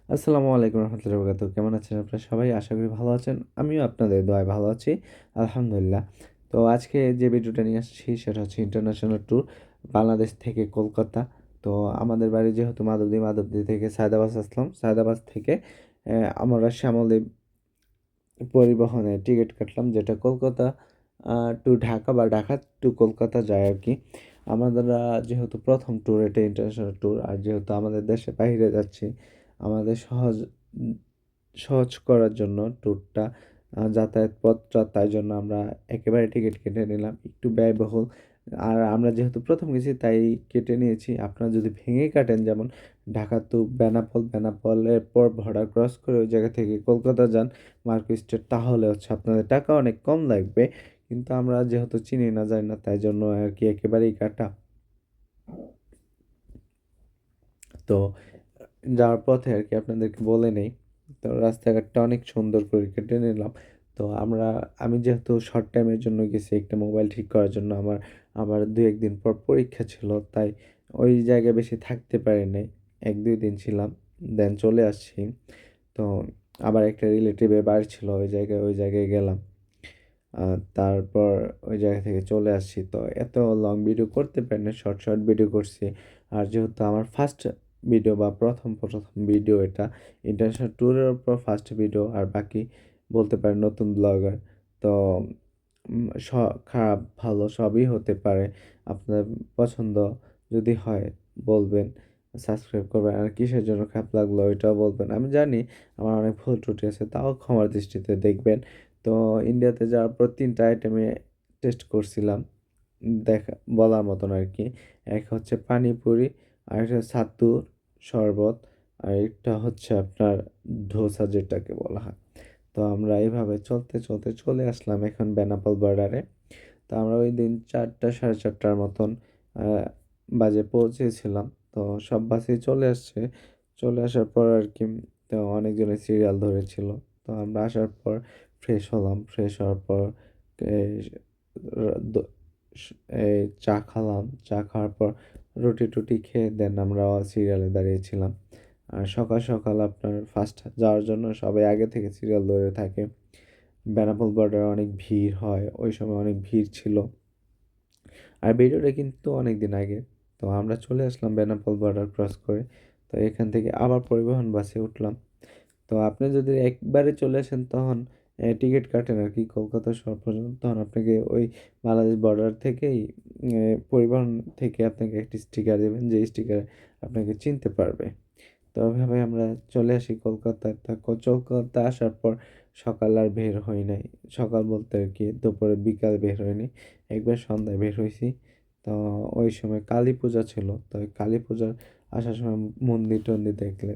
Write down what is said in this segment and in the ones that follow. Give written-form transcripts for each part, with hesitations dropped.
আসসালামু আলাইকুম রহমতুল্লাহি ওয়া বারাকাতুহু। কেমন আছেন আপনারা সবাই? আশা করি ভালো আছেন। আমিও আপনাদের দোয়ায় ভালো আছি। আলহামদুলিল্লাহ। তো আজকে যে ভিডিওটা নিয়ে আসছি সেটা হচ্ছে ইন্টারন্যাশনাল ট্যুর বাংলাদেশ থেকে কলকাতা। তো আমাদের বাড়ি যেহেতু মাধবদী, মাধবদী থেকে সায়দাবাদ আসলাম। সায়দাবাদ থেকে আমরা শ্যামলী পরিবহনে টিকিট কাটলাম, যেটা কলকাতা টু ঢাকা বা ঢাকা টু কলকাতা যায় আর কি। আমাদের যেহেতু প্রথম ট্যুর, এটা ইন্টারন্যাশনাল ট্যুর, আর যেহেতু আমাদের দেশের বাইরে যাচ্ছি, আমাদের সহজ করার জন্য ট্যুরটা, যাতায়াত পথটা, তাই জন্য আমরা একেবারে টিকিট কেটে নিলাম, একটু ব্যয়বহুল। আর আমরা যেহেতু প্রথম গেছি তাই কেটে নিয়েছি। আপনারা যদি ভেঙে কাটেন, যেমন ঢাকা টু বেনাপোল, বেনাপোলের পর ভর্ডার ক্রস করে ওই জায়গা থেকে কলকাতা যান মার্কো স্ট্রিট, তাহলে হচ্ছে আপনাদের টাকা অনেক কম লাগবে। কিন্তু আমরা যেহেতু চিনি না, জানি না, তাই জন্য আর কি একেবারেই কাটা। তো যাওয়ার পথে আর কি আপনাদেরকে বলে নেই, তো রাস্তাঘাটটা অনেক সুন্দর করে কেটে নিলাম। তো আমি যেহেতু শর্ট টাইমের জন্য গেছি, একটা মোবাইল ঠিক করার জন্য, আমার দু একদিন পর পরীক্ষা ছিল, তাই ওই জায়গায় বেশি থাকতে পারি নাই। এক দুই দিন ছিলাম, দেন চলে আসছি। তো আবার একটা রিলেটিভের বাড়ি ছিল, ওই জায়গায় গেলাম। তারপর ওই জায়গা থেকে চলে আসছি। তো এত লং ভিডিও করতে পারি না, শর্ট শর্ট ভিডিও করছি। আর যেহেতু আমার ফার্স্ট ভিডিও বা প্রথম প্রথম ভিডিও, এটা ইন্টারন্যাশনাল ট্যুরের উপর ফার্স্ট ভিডিও, আর বাকি বলতে পারেন নতুন ব্লগার। তো খারাপ ভালো সবই হতে পারে। আপনার পছন্দ যদি হয় বলবেন, সাবস্ক্রাইব করবেন। আর কিসের জন্য খারাপ লাগলো ওইটাও বলবেন। আমি জানি আমার অনেক ভুল ত্রুটি আছে, তাও ক্ষমার দৃষ্টিতে দেখবেন। তো ইন্ডিয়াতে যাওয়ার পর ৩টা আইটেমে টেস্ট করছিলাম, বলার মতন আর কি। এক হচ্ছে পানিপুরি, আরেকটা ছাতুর শরবত, আর একটা হচ্ছে আপনার ধোসা, যেটাকে বলা হয়। তো আমরা এইভাবে চলতে চলতে চলে আসলাম এখন বেনাপোল বর্ডারে। তো আমরা ওই দিন 4টা সাড়ে 4টার মতন আহ, বাজে পৌঁছেছিলাম। তো সব বাসেই চলে আসছে। চলে আসার পর আর কি, তো অনেকজনের সিরিয়াল ধরেছিল। তো আমরা আসার পর ফ্রেশ হলাম। ফ্রেশ হওয়ার পর এই র- দ- এই চা খালাম। চা খাওয়ার পর রুটি টুটি খেয়ে দেন আমরা সিরিয়ালে দাঁড়িয়েছিলাম। আর সকাল সকাল আপনার ফার্স্ট যাওয়ার জন্য সবাই আগে থেকে সিরিয়াল ধরে থাকে। বেনাপোল বর্ডারে অনেক ভিড় হয়, ওই সময় অনেক ভিড় ছিল। আর ভিডিওটা কিন্তু অনেক দিন আগে। তো আমরা চলে আসলাম বেনাপোল বর্ডার ক্রস করে। তো এখান থেকে আবার পরিবহন বাসে উঠলাম। তো আপনি যদি একবারে চলে আসেন, তখন টিকিট কাটেন আর কি কলকাতা শহর পর্যন্ত, তখন আপনাকে ওই বাংলাদেশ বর্ডার থেকেই পরিবহন থেকে আপনাকে একটি স্টিকার দেবেন, যে স্টিকারে আপনাকে চিনতে পারবে। তো ওইভাবে আমরা চলে আসি কলকাতায়। তা কলকাতা আসার পর সকাল আর বের হই নাই। সকাল বলতে আর কি দুপুরে বিকাল বের হয়নি, একবার সন্ধ্যায় বের হয়েছি। তো ওই সময় কালী পূজা ছিল। তো ওই কালী পূজার আসার সময় মন্দির টন্দির দেখলে,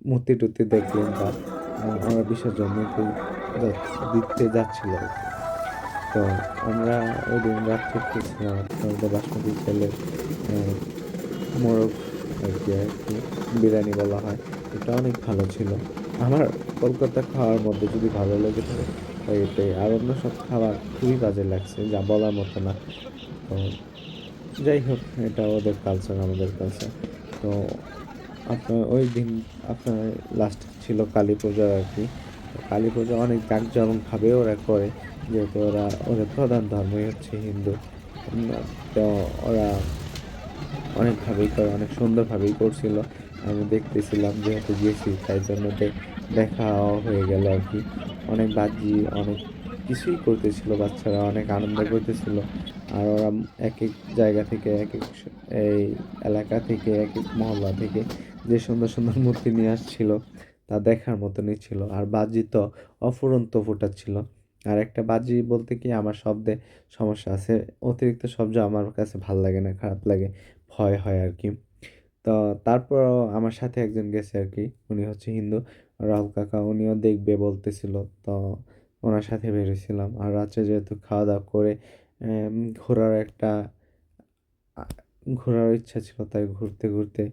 মূর্তি টুর্তি দেখলেন, বা ওরা বিসর্জন দিতে যাচ্ছিল আর কি। তো আমরা ওই দিন রাত্রে খেয়েছিলাম আপনাদের বাসমতি চালের মোরগ আর কি বিরিয়ানি বলা হয়। এটা অনেক ভালো ছিল। আমার কলকাতা খাওয়ার মধ্যে যদি ভালো লেগে থাকে তাই এটাই। আর অন্য সব খাবার খুবই বাজে লাগছে, যা বলার মতো না। তো যাই হোক, এটা ওদের কালচার, আমাদের কালচার। তো আপনার ওই দিন আপনার লাস্ট ছিল কালী পূজা আর কি। তো কালী পূজা অনেক জাঁকজমকভাবে ওরা করে, যেহেতু ওদের প্রধান ধর্মই হচ্ছে হিন্দু। উম, তো ওরা অনেকভাবেই করে, অনেক সুন্দরভাবেই করছিল। আমি দেখতেছিলাম, যেহেতু গেছি তাই জন্য দেখাও হয়ে গেল আর কি। অনেক বাজি, অনেক কিছুই করতেছিল, বাচ্চারা অনেক আনন্দ করতেছিল। আর ওরা এক এক জায়গা থেকে, এই এলাকা থেকে, এক এক মহল্লা থেকে যে সুন্দর সুন্দর মূর্তি নিয়ে আসছিল, তা দেখার মতনই ছিল। আর বাজি তো অফুরন্ত ফুটাচ্ছিল। আর একটা বাজি বলতে কি, আমার শব্দে সমস্যা আছে। অতিরিক্ত শব্দ আমার কাছে ভাল লাগে না, খারাপ লাগে, ভয় হয় আর কি। তো তারপরও আমার সাথে একজন গেছে আর কি, উনি হচ্ছে হিন্দু, রাহুল কাকা, উনিও দেখবে বলতেছিল। তো ওনার সাথে বেরিয়েছিলাম। আর রাত্রে যেহেতু খাওয়া দাওয়া করে উম, ঘোরার একটা আ- ঘোরার ইচ্ছা ছিল, তাই ঘুরতে ঘুরতে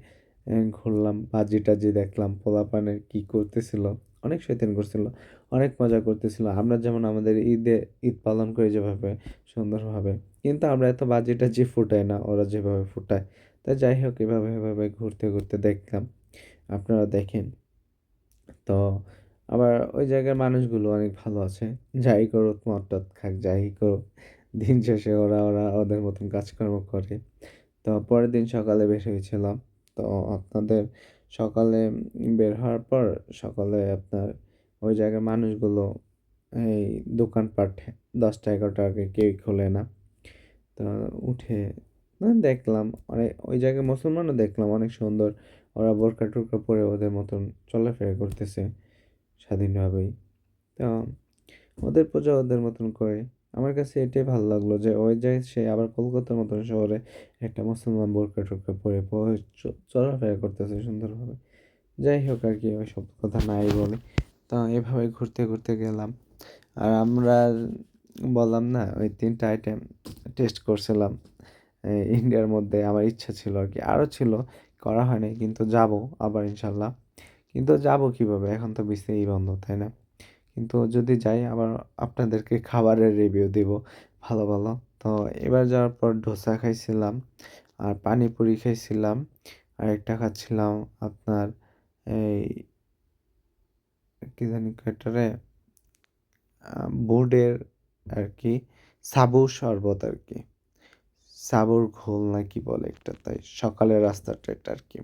ঘুরলাম, বাজি টাজি দেখলাম, পোলাপানের কি করতেছিল, অনেক শয়তানি করছিল, অনেক মজা করতেছিল। আমরা যেমন আমাদের ঈদ পালন করি যেভাবে সুন্দরভাবে, কিন্তু আমরা এত বাজি টাজি ফুটাই না ওরা যেভাবে ফুটায়। তা যাই হোক, এভাবে এভাবে ঘুরতে ঘুরতে দেখলাম। আপনারা দেখেন। তো আবার ওই জায়গার মানুষগুলো অনেক ভালো আছে। যাই করুক, মদ-টদ খাক, যাই করুক, দিন শেষে ওরা ওদের মতন কাজকর্ম করে। তো পরের দিন সকালে বের হয়েছিলাম। তো আপনাদের সকালে বের হওয়ার পর সকালে আপনার ওই জায়গার মানুষগুলো এই দোকানপাট 10টা-11টা আগে কেউই খোলে না। তো উঠে দেখলাম অনেক ওই জায়গায় মুসলমানও দেখলাম অনেক সুন্দর। ওরা বোরকা-টোরকা পরে ওদের মতন চলাফেরা করতেছে স্বাধীনভাবেই। তো ওদের পূজা ওদের মতন করে। আমার কাছে এটাই ভালো লাগলো যে ওই জায়গায় সে আবার কলকাতার মতন শহরে একটা মুসলমান বোরকা-টোরকা পরে চলাফেরা করতেছে সুন্দরভাবে। যাই হোক আরকি ওইসব কথা নাই বলি। তো এভাবে ঘুরতে গেলাম। আর আমরা বললাম না ওই ৩টা আইটেম টেস্ট করছিলাম। ইন্ডিয়ার মধ্যে আমার ইচ্ছা ছিল আরকি। আরও ছিল, করা হয় নাই কিন্তু যাবো আবার ইনশাল্লাহ। কিন্তু যাবো কিভাবে? এখন তো ভিসাই বন্ধ, তাই না? কিন্তু যদি যাই আবার আপনাদেরকে খাবারের রিভিউ দিব ভালো। তো এবার যাওয়ার পর ডোসা খাইছিলাম, আর পানিপুরি খাইছিলাম, আরেকটা খাচ্ছিলাম আপনার এই কি জানি কয় এটারে বোর্ডের আরকি সাবুর শরবত আরকি। সাবুর ঘোল না কি বলে একটা, তাই সকালের রাস্তাটা এটা আরকি।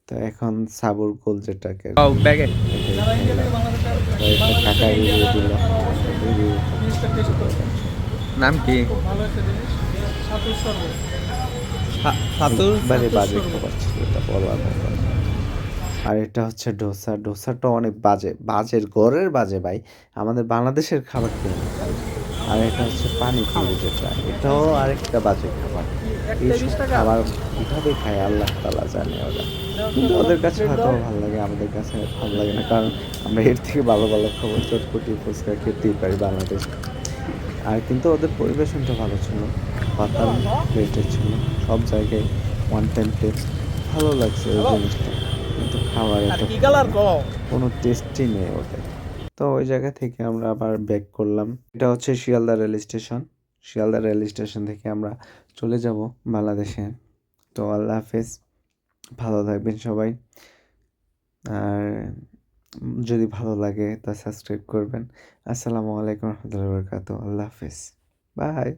তো এখন সাবুর ঘোল যেটাকে ও আরকি ব্যাগে এটাই খাইলাম। তো এটা কাকা রিভিউ দিল, আমাকে রিভিউ কিছু বলবেন। নাম কি? ছাতুর একবারে বাজে খাবার ছিল, এটা বলার মতো না। আর এটা হচ্ছে ডোসা। ডোসাটা অনেক বাজে, বাজের ঘরের বাজে ভাই। আমাদের বাংলাদেশের খাবার কেমন খায়? আর এটা হচ্ছে পানিপুরি যেটা, এটাও আরেকটা বাজে খাবার। এইসব খাবার কিভাবে খায় আল্লাহ তাআলা জানে ওরা। কিন্তু ওদের কাছে হয়তো ভালো লাগে, আমাদের কাছে ভালো লাগে না। কারণ আমরা এর থেকে ভালো খাবার চটপটি, ফুচকা খেতেই পারি বাংলাদেশে। আর কিন্তু ওদের পরিবেশনটা ভালো ছিল। পাতাল প্লেটের ছিল। সব জায়গায় ওয়ান টাইম টেস্ট। ভালো লাগছে ওই জিনিসটা। কিন্তু খাবার এত ভালো না। কোনো টেস্টই নেই ওদের। তো ওই জায়গা থেকে আমরা আবার ব্যাক করলাম। এটা হচ্ছে Sealdah rail station. Sealdah rail station থেকে আমরা চলে যাব বাংলাদেশে। তো আল্লাহ হাফেজ। ভালো থাকবেন সবাই। আর যদি ভালো লাগে তা সাবস্ক্রাইব করবেন। আসসালামু আলাইকুম রহমতুল্লাহি ওয়া বারাকাতুহু। আল্লাহ হাফেজ। বাই।